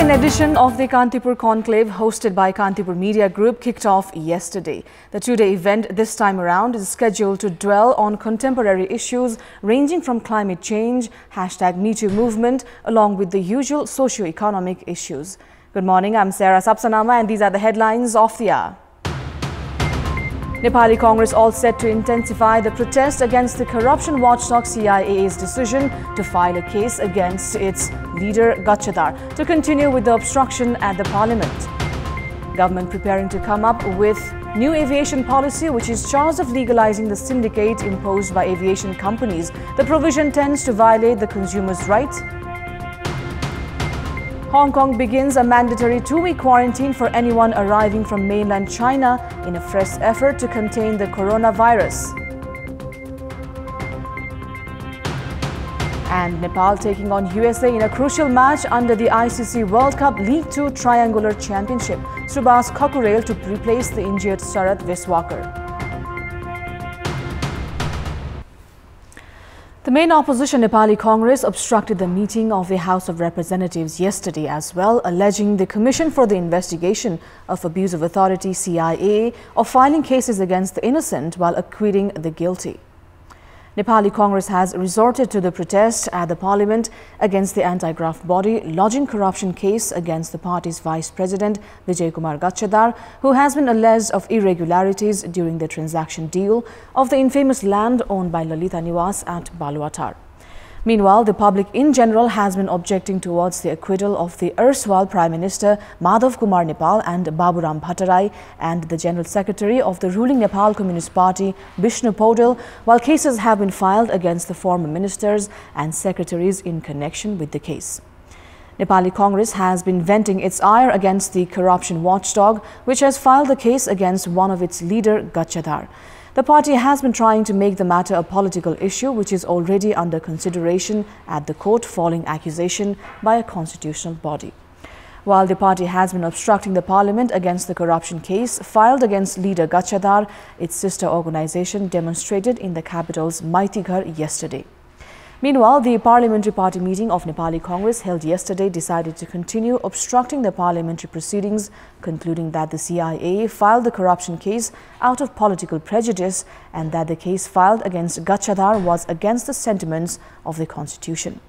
second edition of the Kantipur conclave hosted by Kantipur Media Group kicked off yesterday. The two-day event this time around is scheduled to dwell on contemporary issues ranging from climate change, #MeToo movement, along with the usual socio-economic issues. Good morning, I'm Sarah Sapsanama and these are the headlines of the hour. Nepali Congress all set to intensify the protest against the corruption watchdog CIA's decision to file a case against its leader Gachadar to continue with the obstruction at the parliament. Government preparing to come up with new aviation policy which is charged of legalizing the syndicate imposed by aviation companies. The provision tends to violate the consumer's rights. Hong Kong begins a mandatory 2-week quarantine for anyone arriving from mainland China in a fresh effort to contain the coronavirus. And Nepal taking on USA in a crucial match under the ICC World Cup League 2 Triangular Championship. Subhas Kakurel to replace the injured Sarath Viswakar. The main opposition Nepali Congress obstructed the meeting of the House of Representatives yesterday as well, alleging the Commission for the Investigation of Abuse of Authority CIA of filing cases against the innocent while acquitting the guilty. Nepali Congress has resorted to the protest at the parliament against the anti-graft body, lodging corruption case against the party's vice president Vijay Kumar Gachadar, who has been alleged of irregularities during the transaction deal of the infamous land owned by Lalita Niwas at Baluatar. Meanwhile, the public in general has been objecting towards the acquittal of the erstwhile Prime Minister Madhav Kumar Nepal and Baburam Bhattarai and the General Secretary of the ruling Nepal Communist Party Vishnu Paudel, while cases have been filed against the former ministers and secretaries in connection with the case. Nepali Congress has been venting its ire against the corruption watchdog, which has filed the case against one of its leader, Gachadar. The party has been trying to make the matter a political issue which is already under consideration at the court following accusation by a constitutional body. While the party has been obstructing the parliament against the corruption case filed against leader Gachadar, its sister organization demonstrated in the capital's Maitighar yesterday. Meanwhile, the parliamentary party meeting of Nepali Congress held yesterday decided to continue obstructing the parliamentary proceedings, concluding that the CIA filed the corruption case out of political prejudice and that the case filed against Gachadar was against the sentiments of the Constitution.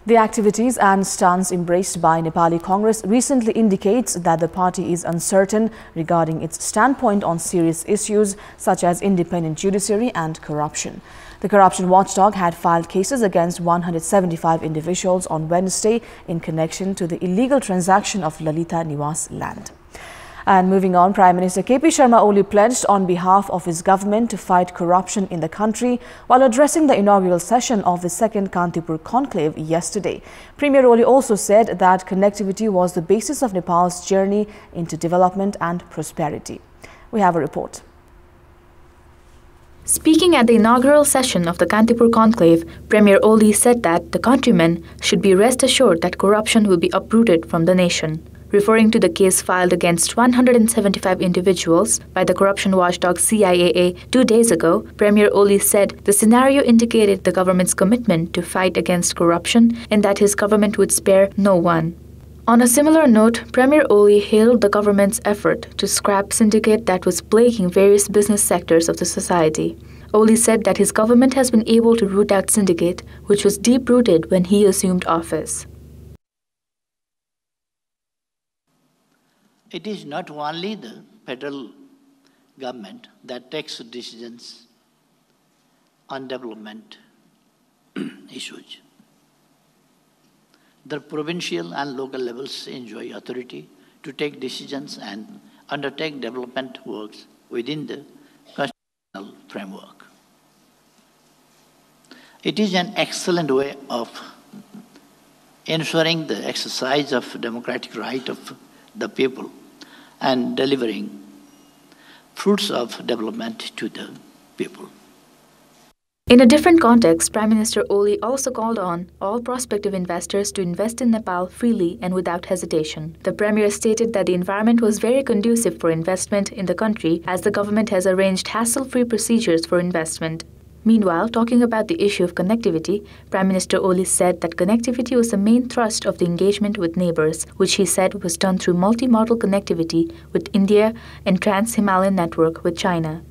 The activities and stance embraced by Nepali Congress recently indicates that the party is uncertain regarding its standpoint on serious issues such as independent judiciary and corruption. The corruption watchdog had filed cases against 175 individuals on Wednesday in connection to the illegal transaction of Lalita Niwas land. And moving on, Prime Minister KP Sharma Oli pledged on behalf of his government to fight corruption in the country while addressing the inaugural session of the second Kantipur conclave yesterday. Premier Oli also said that connectivity was the basis of Nepal's journey into development and prosperity. We have a report. Speaking at the inaugural session of the Kantipur conclave, Premier Oli said that the countrymen should be rest assured that corruption will be uprooted from the nation. Referring to the case filed against 175 individuals by the corruption watchdog CIA 2 days ago, Premier Oli said the scenario indicated the government's commitment to fight against corruption and that his government would spare no one. On a similar note, Premier Oli hailed the government's effort to scrap syndicate that was plaguing various business sectors of the society. Oli said that his government has been able to root out syndicate, which was deep-rooted when he assumed office. It is not only the federal government that takes decisions on development issues. The provincial and local levels enjoy authority to take decisions and undertake development works within the constitutional framework. It is an excellent way of ensuring the exercise of democratic right of the people and delivering fruits of development to the people. In a different context, Prime Minister Oli also called on all prospective investors to invest in Nepal freely and without hesitation. The Premier stated that the environment was very conducive for investment in the country as the government has arranged hassle-free procedures for investment. Meanwhile, talking about the issue of connectivity, Prime Minister Oli said that connectivity was the main thrust of the engagement with neighbors, which he said was done through multimodal connectivity with India and Trans-Himalayan network with China.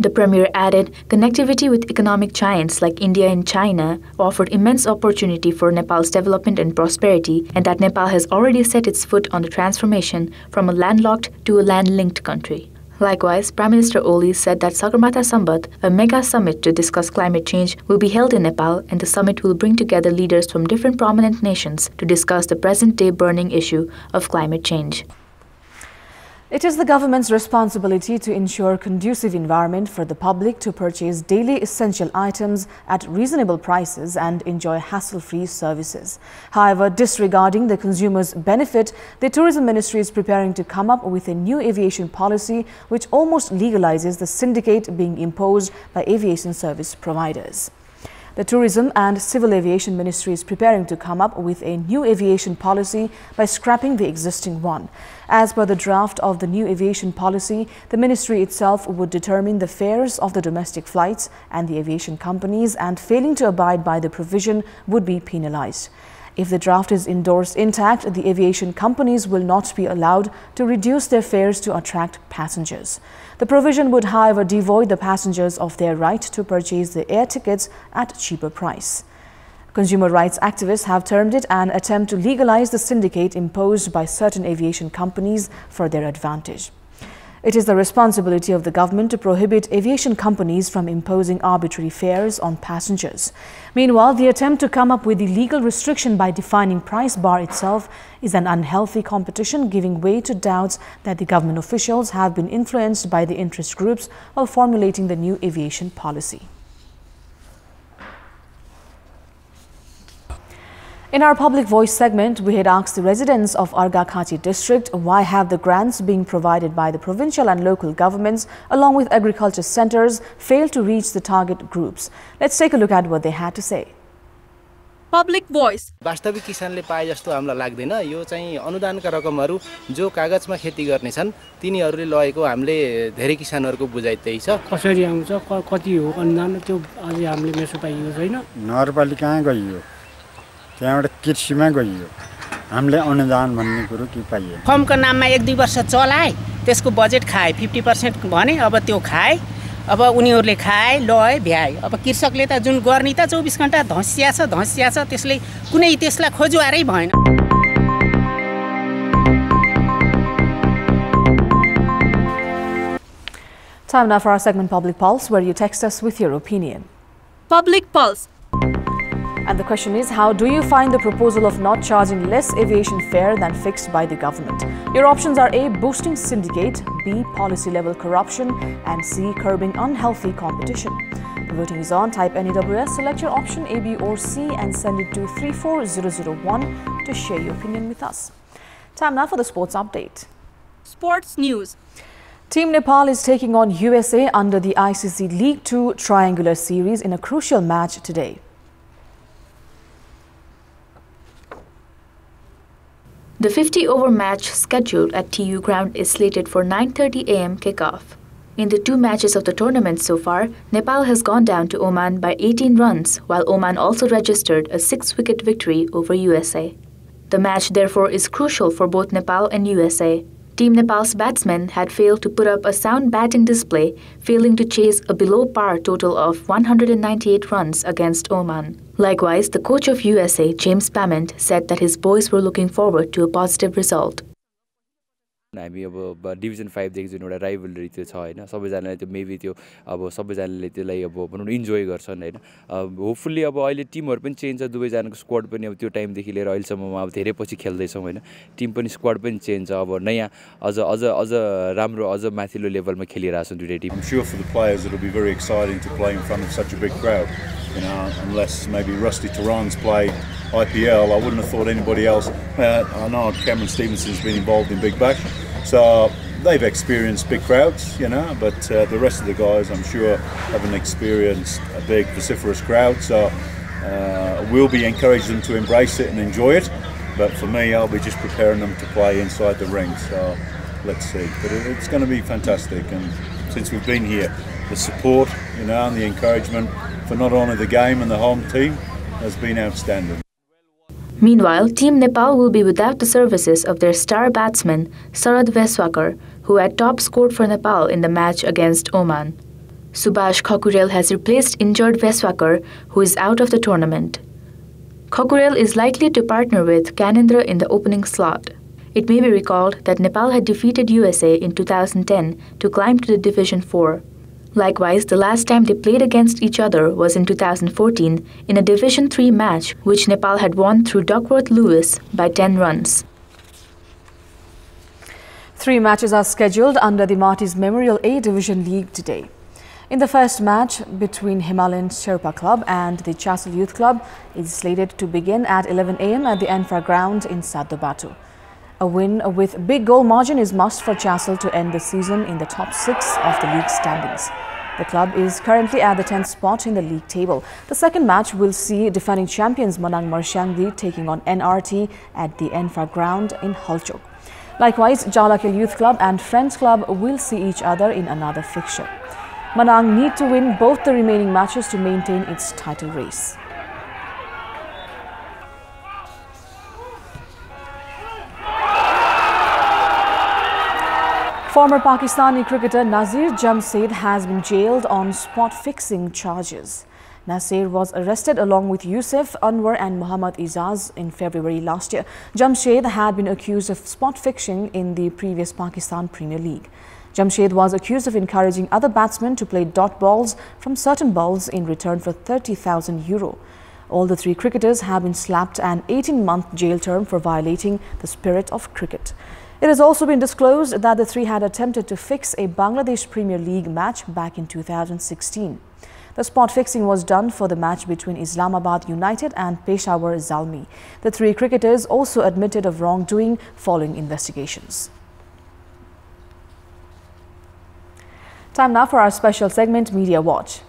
The Premier added, connectivity with economic giants like India and China offered immense opportunity for Nepal's development and prosperity, and that Nepal has already set its foot on the transformation from a landlocked to a land-linked country. Likewise, Prime Minister Oli said that Sagarmatha Sambat, a mega summit to discuss climate change, will be held in Nepal, and the summit will bring together leaders from different prominent nations to discuss the present-day burning issue of climate change. It is the government's responsibility to ensure conducive environment for the public to purchase daily essential items at reasonable prices and enjoy hassle-free services. However, disregarding the consumer's benefit, the Tourism Ministry is preparing to come up with a new aviation policy which almost legalizes the syndicate being imposed by aviation service providers. The Tourism and Civil Aviation Ministry is preparing to come up with a new aviation policy by scrapping the existing one. As per the draft of the new aviation policy, the ministry itself would determine the fares of the domestic flights and the aviation companies, and failing to abide by the provision would be penalized. If the draft is endorsed intact, the aviation companies will not be allowed to reduce their fares to attract passengers. The provision would, however, devoid the passengers of their right to purchase the air tickets at cheaper price. Consumer rights activists have termed it an attempt to legalize the syndicate imposed by certain aviation companies for their advantage. It is the responsibility of the government to prohibit aviation companies from imposing arbitrary fares on passengers. Meanwhile, the attempt to come up with the legal restriction by defining price bar itself is an unhealthy competition, giving way to doubts that the government officials have been influenced by the interest groups while formulating the new aviation policy. In our Public Voice segment, we had asked the residents of Arghakhanchi district why have the grants being provided by the provincial and local governments along with agriculture centers failed to reach the target groups. Let's take a look at what they had to say. Public Voice. वास्तविक किसानले पाए जस्तो हामीलाई लाग्दैन। यो चाहिँ अनुदानका रकमहरू जो कागजमा खेती गर्ने छन् तिनीहरूले लगेको हामीले धेरै किसानहरूको बुझाइ त्यही छ। कसरी आउँछ कति हो अनुदान त्यो अझै हामीले मेसो पाइएको छैन। नगरपालिका गइयो त्यहाँबाट कृषिमा गइयो हामीले अनुदान भन्ने कुरो के पाइयो। फर्मको नाममा 1-2 वर्ष चलाए त्यसको बजेट खाए 50% भने अब त्यो खाए अब उनीहरूले खाए लए भ्याए अब कृषकले त जुन गर्ने त 24 घण्टा धसिया छ त्यसले कुनै त्यसलाई खोजुवारै भएन। Time now for our segment Public Pulse, where you text us with your opinion. Public Pulse. And the question is, how do you find the proposal of not charging less aviation fare than fixed by the government? Your options are A, boosting syndicate, B, policy-level corruption, and C, curbing unhealthy competition. The voting is on. Type NAWS, select your option A, B or C and send it to 34001 to share your opinion with us. Time now for the sports update. Sports News. Team Nepal is taking on USA under the ICC League 2 Triangular Series in a crucial match today. The 50-over match scheduled at TU Ground is slated for 9:30 a.m. kickoff. In the 2 matches of the tournament so far, Nepal has gone down to Oman by 18 runs, while Oman also registered a 6-wicket victory over USA. The match therefore is crucial for both Nepal and USA. Team Nepal's batsmen had failed to put up a sound batting display, failing to chase a below-par total of 198 runs against Oman. Likewise, the coach of USA, James Pament, said that his boys were looking forward to a positive result. हामी अब division 5 देखि जुन एउटा rivalry त्यो छ हैन सबैजनाले त्यो maybe त्यो अब सबैजनाले त्यसलाई अब भनौं न इन्जोय गर्छन् हैन होपफुली अब अहिले टिमहरु पनि चेन्ज छ दुवै जनाको स्क्वाड पनि अब त्यो टाइम देखि लिएर अहिले सम्ममा अब धेरै पछि खेल्दै छौं हैन टिम पनि स्क्वाड पनि चेन्ज छ अब नयाँ अझ राम्रो अझ माथिल्लो लेभलमा खेलिरहेका छन् दुईटै Tim I'm sure for the players it'll be very exciting to play in front of such a big crowd. You know, unless maybe Rusty Tehran's played IPL, I wouldn't have thought anybody else. I know Cameron Stevenson's been involved in Big Bash, so they've experienced big crowds, you know, but the rest of the guys, I'm sure, haven't experienced a big, vociferous crowd, so we'll be encouraging them to embrace it and enjoy it, but for me, I'll be just preparing them to play inside the ring, so let's see. But it's going to be fantastic, and since we've been here, the support, and the encouragement for not only the game and the home team has been outstanding. Meanwhile, Team Nepal will be without the services of their star batsman Sarad Veswakar, who had top scored for Nepal in the match against Oman. Subhash Khakurel has replaced injured Veswakar, who is out of the tournament. Khakurel is likely to partner with Kanindra in the opening slot. It may be recalled that Nepal had defeated USA in 2010 to climb to the Division 4. Likewise, the last time they played against each other was in 2014 in a Division 3 match, which Nepal had won through Duckworth-Lewis by 10 runs. 3 matches are scheduled under the Marty's Memorial A Division League today. In the first match between Himalayan Sherpa Club and the Chasal Youth Club is slated to begin at 11 a.m. at the Enfra ground in Sadobatu. A win with big goal margin is must for Chasal to end the season in the top 6 of the league standings. The club is currently at the 10th spot in the league table. The second match will see defending champions Manang Marsyangdi taking on NRT at the Enfra ground in Halchok. Likewise, Jalakil Youth Club and Friends Club will see each other in another fixture. Manang need to win both the remaining matches to maintain its title race. Former Pakistani cricketer Nazir Jamshed has been jailed on spot-fixing charges. Nasir was arrested along with Yusuf, Anwar and Muhammad Izaz in February last year. Jamshed had been accused of spot-fixing in the previous Pakistan Premier League. Jamshed was accused of encouraging other batsmen to play dot balls from certain balls in return for €30,000. All the 3 cricketers have been slapped an 18-month jail term for violating the spirit of cricket. It has also been disclosed that the 3 had attempted to fix a Bangladesh Premier League match back in 2016. The spot fixing was done for the match between Islamabad United and Peshawar Zalmi. The 3 cricketers also admitted of wrongdoing following investigations. Time now for our special segment, Media Watch.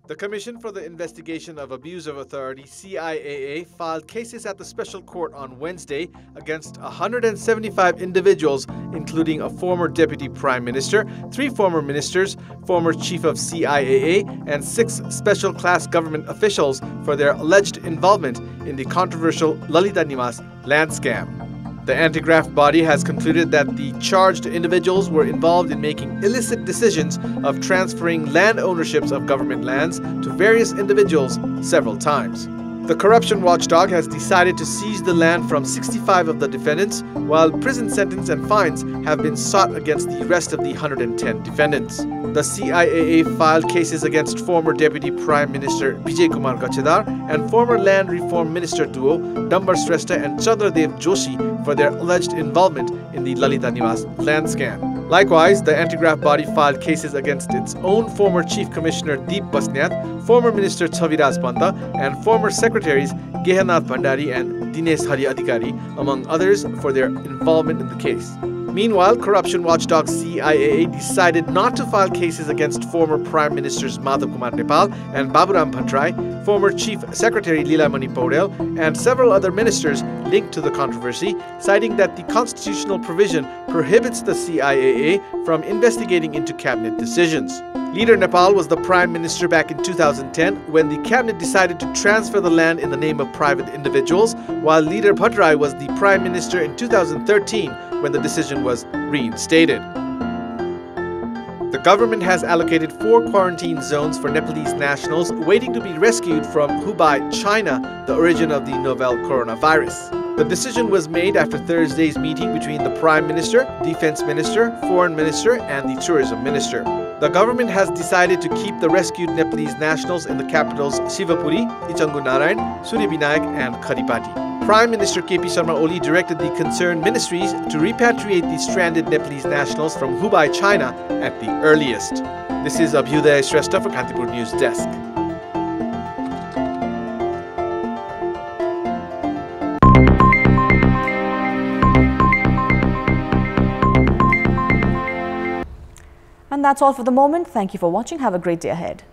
The Commission for the Investigation of Abuse of Authority, CIAA, filed cases at the special court on Wednesday against 175 individuals, including a former deputy prime minister, 3 former ministers, former chief of CIAA, and 6 special class government officials for their alleged involvement in the controversial Lalita Niwas land scam. The anti-graft body has concluded that the charged individuals were involved in making illicit decisions of transferring land ownerships of government lands to various individuals several times. The corruption watchdog has decided to seize the land from 65 of the defendants, while prison sentence and fines have been sought against the rest of the 110 defendants. The CIAA filed cases against former Deputy Prime Minister Vijay Kumar Gachedar and former Land Reform Minister duo Dambar Shrestha and Chandradev Joshi for their alleged involvement in the Lalita Niwas land scam. Likewise, the anti-graft body filed cases against its own former Chief Commissioner Deep Basnyat, former Minister Chaviraj Panta, and former Secretaries Gehanath Bhandari and Dinesh Hari Adhikari, among others, for their involvement in the case. Meanwhile, corruption watchdog CIAA decided not to file cases against former Prime Ministers Madhav Kumar Nepal and Baburam Bhattarai, former Chief Secretary Leelamani Paudel, and several other ministers linked to the controversy, citing that the constitutional provision prohibits the CIAA from investigating into cabinet decisions. Leader Nepal was the Prime Minister back in 2010 when the cabinet decided to transfer the land in the name of private individuals, while Leader Bhattarai was the Prime Minister in 2013 when the decision was reinstated. The government has allocated 4 quarantine zones for Nepalese nationals waiting to be rescued from Hubei, China, the origin of the novel coronavirus. The decision was made after Thursday's meeting between the Prime Minister, Defense Minister, Foreign Minister, and the Tourism Minister. The government has decided to keep the rescued Nepalese nationals in the capitals Shivapuri, Ichangunarayan, Suryabinayak, and Kharipati. Prime Minister KP Sharma Oli directed the concerned ministries to repatriate the stranded Nepalese nationals from Hubei, China at the earliest. This is Abhyuday Shrestha for Kantipur News Desk. And that's all for the moment. Thank you for watching. Have a great day ahead.